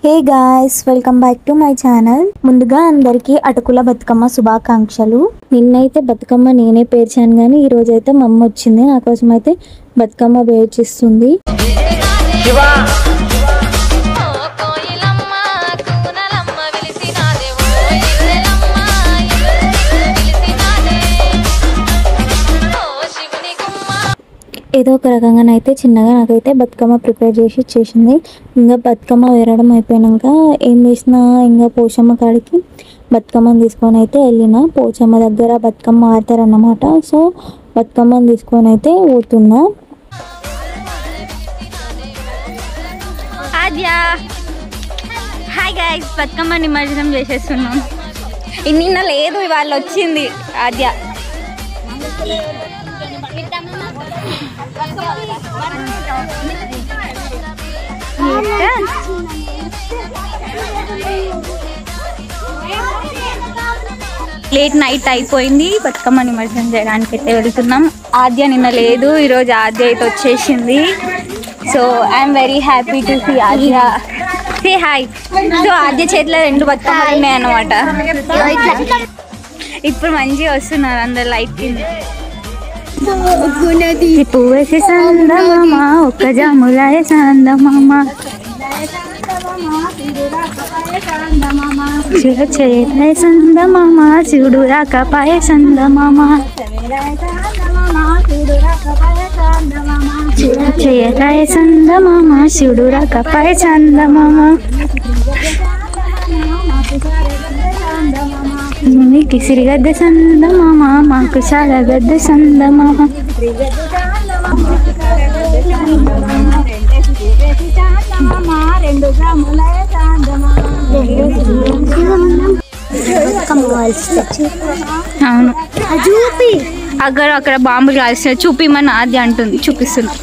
Hey guys, welcome back to my channel. ముందుగా అందరికీ అటుకుల బతుకమ్మ శుభాకాంక్షలు. నిన్నైతే బతుకమ్మ నేనే పేర్చాను, కానీ ఈ రోజు అయితే మా అమ్మ వచ్చింది నా కోసం అయితే బతుకమ్మ పేర్చిస్తుంది. ఏదో ఒక రకంగానైతే చిన్నగా నాకైతే బతుకమ్మ ప్రిపేర్ చేసి ఇచ్చేసింది. ఇంకా బతుకమ్మ వేరడం అయిపోయాక ఏం చేసినా ఇంకా పోచమ్మ కాడికి బతుకమ్మని తీసుకొని అయితే వెళ్ళిన. పోచమ్మ దగ్గర బతుకమ్మ ఆడతారన్నమాట. సో బతుకమ్మని తీసుకొని అయితే పోతున్నా. హాయ్ గైస్, బతుకమ్మ నిమజ్జనం చేసేస్తున్నాం. నిన్న లేదు, ఇవాళ వచ్చింది ఆద్య. లేట్ నైట్ అయిపోయింది, బతుకమ్మ నిమజ్జనం చేయడానికి అయితే వెళ్తున్నాం. ఆద్య నిన్న లేదు, ఈరోజు ఆద్య అయితే వచ్చేసింది. So I'm very happy to see Adya. Say hi. So Adya చేతిలో 2 బతుకమ్మలు ఉన్నాయి అన్నమాట. ఇప్పుడు మంచిగా వస్తున్నారు అందరు లైట్ కింద. పువ్వేసి సందమామ ఒక్క జాములాయ సందమామ చేయ సందమామ శివుడు రాకపాయ సందమామ చేయరాయ సందమామ శివుడు రాకపాయ సందమామ మీకు సిరిగద్ద సందమామ మాకు చాలా గద్ద సందమామ. అవును, చూపి అక్కడ బాంబులు కాల్సిన చూపిమని ఆద్య అంటుంది, చూపిస్తుంది.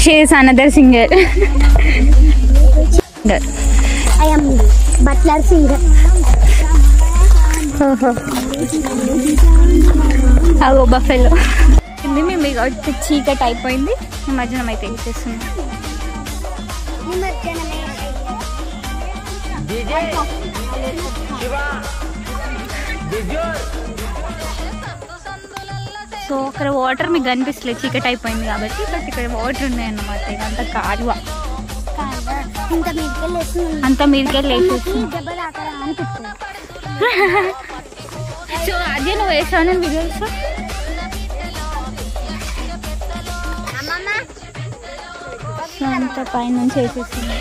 She is another singer. I am butler singer. అగో బఫెలో. మేము ఇక చీకటి అయిపోయింది, నిమజ్జనం అయితే చేస్తున్నాం. సో అక్కడ వాటర్ మీకు కనిపిస్తలేదు, చీకటి అయిపోయింది కాబట్టి. బట్ ఇక్కడ వాటర్ ఉన్నాయి అన్నమాట. ఇదంతా కాలువ, అంత మీదకెళ్ళి వేసేసి. సో అదే నువ్వు వేసావు, నేను వీడియోస్ అంత పైనుంచి వేసేసింది.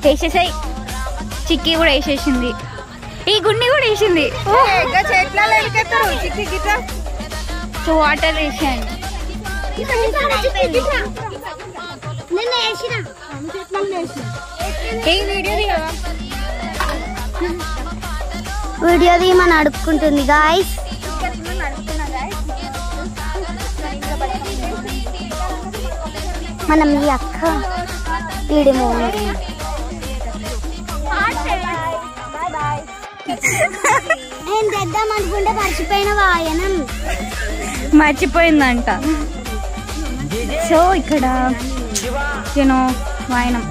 వేసేసాయి. చిక్కీ కూడా వేసేసింది, ఈ గుండి కూడా వేసింది. సో వాటర్ వేసాను. వీడియో తీయమని అడుక్కుంటుంది గాయ్స్. మనం ఈ అక్క వీడియో నేను తెద్దాం అనుకుంటే మర్చిపోయిందంట. సో ఇక్కడ వాయనం.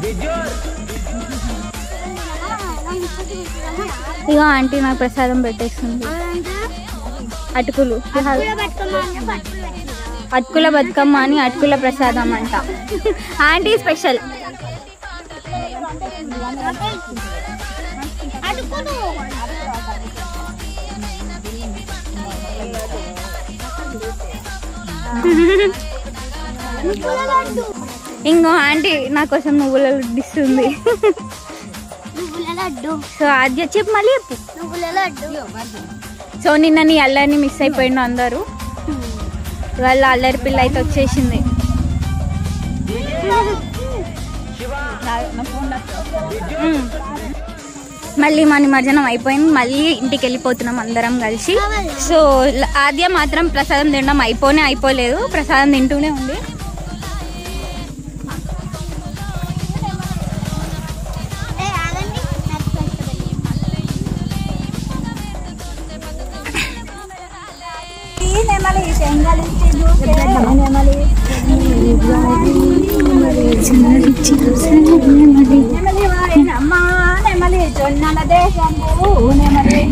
ఇక ఆంటీ నాకు ప్రసాదం పెట్టేస్తుంది. అటుకులు, అటుకుల బతుకమ్మ అని అటుకుల ప్రసాదం అంట. Aunty special. ఇంకో ఆంటీ నా కోసం నువ్వుల లడ్డు ఇస్తుంది. సో ఆద్య చెప్పు, మళ్ళీ చెప్పు. సో నిన్న నీ అల్లరిని మిస్ అయిపోయిండు అందరూ. వాళ్ళ అల్లరి పిల్ల అయితే వచ్చేసింది. మళ్ళీ మా నిమజ్జనం అయిపోయింది, మళ్ళీ ఇంటికి వెళ్ళిపోతున్నాం అందరం కలిసి. సో ఆద్య మాత్రం ప్రసాదం తినడం అయిపోలేదు, ప్రసాదం తింటూనే ఉంది.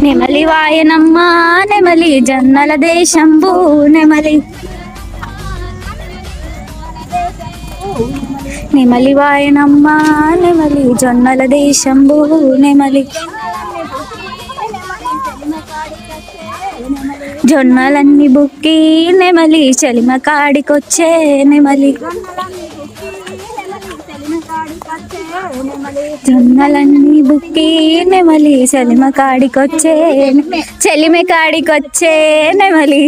నెమలి వాయనమ్మా నెమలి జొన్నల దేశంబు నెమలి నెమలి వాయనమ్మా నెమలి జొన్నల దేశంబు నెమలి జొన్నలన్నీ బుక్కి నెమలి చలిమ కాడికొచ్చే నెమలి జొన్నలన్నీ బుక్కి నెమలి చలిమ కాడికొచ్చే చలిమ కాడికొచ్చే నెమలి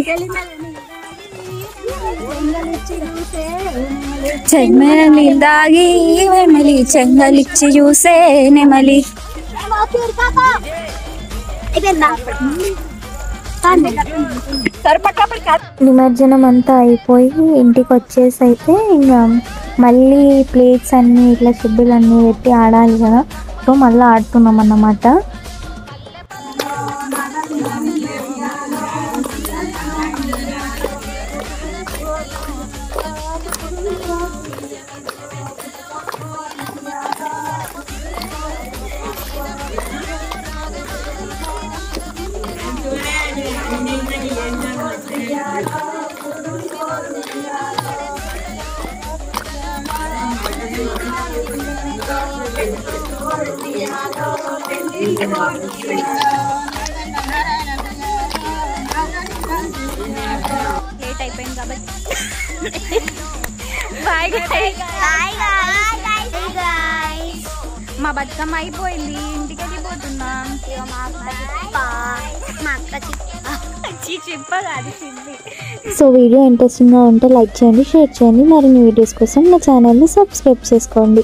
చెమ్మలి దాగి నెమలి చెంగలిచ్చి చూసే నెమలి నిమజ్జనం అంతా అయిపోయి ఇంటికి వచ్చేసి అయితే ఇంకా మళ్ళీ ప్లేట్స్ అన్నీ ఇట్లా షెడ్యూల్ అన్నీ పెట్టి ఆడాలి కదా. సో మళ్ళీ ఆడుతున్నాం అన్నమాట. లేట్ అయిపోయింది కాబట్టి బాయ్ మా బతుకమ్మ అయిపోయింది, ఇంటికి వెళ్ళిపోతున్నాం. చిప్ప కాదు చింది. సో వీడియో ఇంట్రెస్టింగ్గా ఉంటే లైక్ చేయండి, షేర్ చేయండి. మరిన్ని వీడియోస్ కోసం నా ఛానల్ని సబ్స్క్రైబ్ చేసుకోండి.